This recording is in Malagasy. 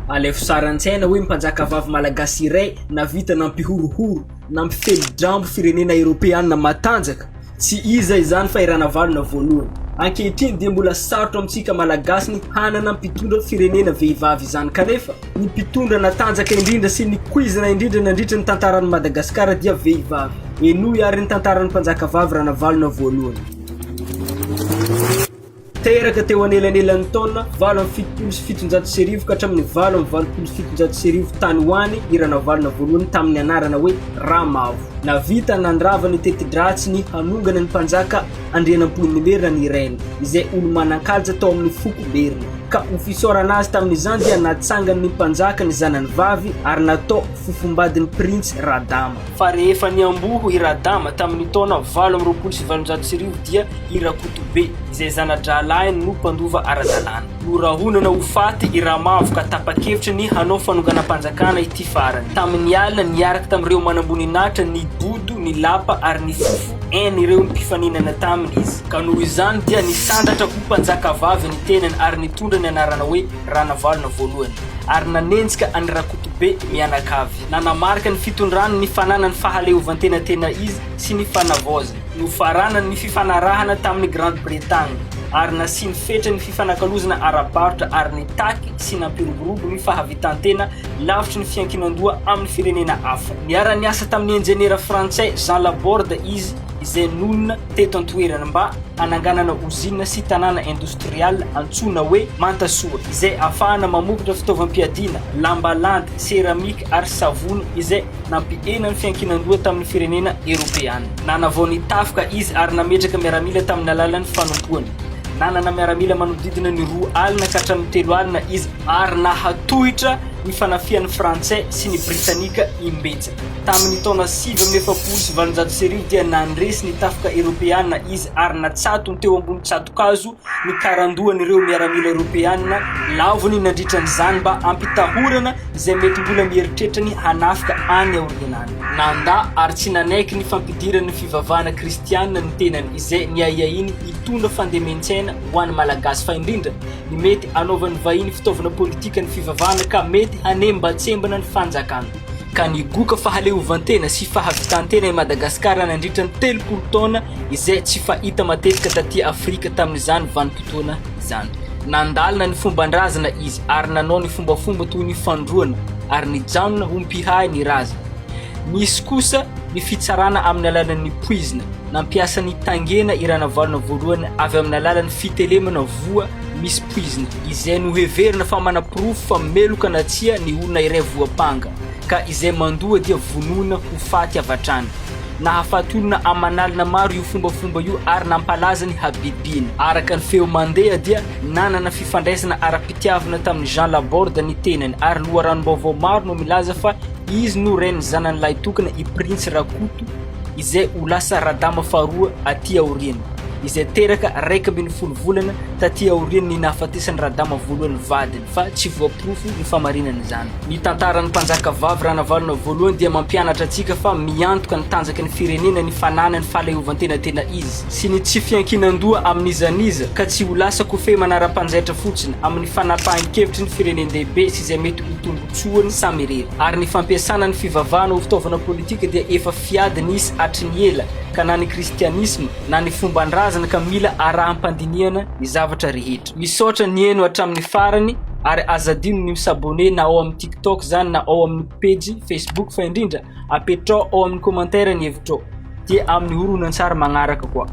alefo saran-tsaina hoe mpanjaka vavy malagasy iray navita nampihorohoro nampifeli-drambo firenena Europeana matanjaka tsy iza izany fa Ranavalona voalohany. Ankehitriny dia mbola sarotra amintsika malagasy ny hanana mpitondra firenena vehivavy izany kanefa ny mpitondra natanjaka indrindra sy ny kuizina indrindra nandritra ny tantaran'i Madagasikara dia vehivavy. Enoy ary ny tantaran'ny mpanjaka vavy Ranavalona voalohany. Teraka teo anelanelan'ny taona 770 ka hatramin'ny 770 tany hoany i Ranavalona voalohany tamin'ny anarana hoe Ramavo. Navita nandrava ny teti-dratsy ny hanongana ny mpanjaka Andrianampoin'ny Merina ny reine izay olo manan-kalja tao amin'ny foko Merina. Ka ofisorana azy tamin'izany dia natsangany ny mpanjaka ny zanany vavy ary natao fofombadin'ny prince Radama. Fa rehefa niamboho i Radama tamin'ny taona 770 dia i Rakotobe izay zanadralainy no mpandova ara-dalàna. Norahonana ho faty i Ramavo ka tapa-kevitra ny hanao fanonganam-panjakana ity farany. Tamin'ny alina niaraka tamin'ireo manamboninahitra ny bodo, ny lapa ary ny fofo ireo ny mpifaninana taminy izy. Ka noho izany dia nisandratra ho mpanjaka vavy ny tenany ary nitondra ny anarana hoe Ranavalona voalohany. Ary nanenjika any Rakotobe mianakavy. Nanamarika ny fitondrany ny fananany fahaleovantenatena izy sy ny fanavaozany. Nofaranany ny fifanarahana tamin'ny Grande-Bretagne ary nasiny fetra ny fifanakalozana ara-barotra ary ny taky sy nampiroborobo ny fahavitantena lavitry ny fiankinandoha amin'ny firenena hafa. Niara-niasa tamin'ny enjenera frantsay Jean Laborde izy izay nonina teto an-toerana mba ananganana uzina sy tanàna industrial antsoina hoe Mantasoa izay ahafahana mamokatra fitaovam-piadiana, lamba landy, seramika ary savony izay nampihena ny fiankinandoha tamin'ny firenena Europeana. Nanavao ny tafika izy ary nametraka miaramila tamin'ny alalan'ny fanompoany. Nanana miaramila manodidina ny 2 alina ka hatramin'ny 3 alina izy ary nahatohitra ny fanafian'ny frantsay sy ny britanika imbetsaka. Tamin'ny taona 770 dia nandresy ny tafika Europeana izy ary natsatony teo ambony tsatokazo ny karandohan'ireo miaramila Europeana lavony nandritran'izany mba ampitahorana izay mety mbola mieritreritra ny hanafika any aorianany. Nanda ary tsy nanaiky ny fampidiran'ny fivavahana kristianina ny tenany izay niaiahiny hitondra fandemensena ho an'ny malagasy fa indrindra ny mety anaovan'ny vahiny fitaovana politika ny fivavahana ka mety hanembatsembana ny fanjakana. Ka nigoka fahaleovantena sy fahavitantena i Madagasikara nandritra ny 30 taona izay tsy fahita matetika taty Afrika tamin'izany vanim-potoana izany. Nandalina ny fombandrazana izy ary nanao ny fombafomba toy ny fandroana ary ny janona ho mpihay ny raza. Nisy kosa ny fitsarana amin'ny alalan'ny poizina, nampiasa ny tangena i Ranavalona voalohany avy amin'ny alalan'ny fitelemana voa misy poizina izay noheverina fa manaprofo fa meloka natsia ny olona iray voapanga ka izay mandoa dia vonona ho faty avatrany. Nahafaty olona amanalina maro io fombafomba io ary nampalaza ny habibiny. Araka ny feo mandeha dia nanana fifandraisana ara-pitiavana tamin'ny Jean Laborde ny tenany ary loharanom-baovao maro no milaza fa izy no reine zanany lahy tokana i prince Rakoto izay ho lasa Radama faharoa aty aoriana. Izay teraka 1.10 volana taty aoriana ny nahafatesan'ny Radama voalohany vadiny fa tsy voaprofo ny famarinana izany. Ny tantaran'ny mpanjaka vavy Ranavalona voalohany dia mampianatra antsika fa miantoka ny tanjaka ny firenena ny fananany fahaleovantenatena izy sy ny tsy fiankinandoha amin'izaniza ka tsy ho lasa kofe manara-panjaitra fotsiny amin'ny fanapahan-kevitry ny firenendehibe sy izay mety ho tombotsoany samy irery. Ary ny fampiasana ny fivavahana ho fitaovana politika dia efa fiady nisy hatry ny ela ka na ny kristianisma na ny fombandrazana ka mila araham-pandiniana ny zavatra rehetra. Misaotra ny eno hatramin'ny farany ary azadino ny misabone na ao amin'ny TikTok zany na ao amin'ny page Facebook fa indrindra apetrao ao amin'ny commentaire ny hevitrao dia amin'ny horonan-tsary magnaraka koa.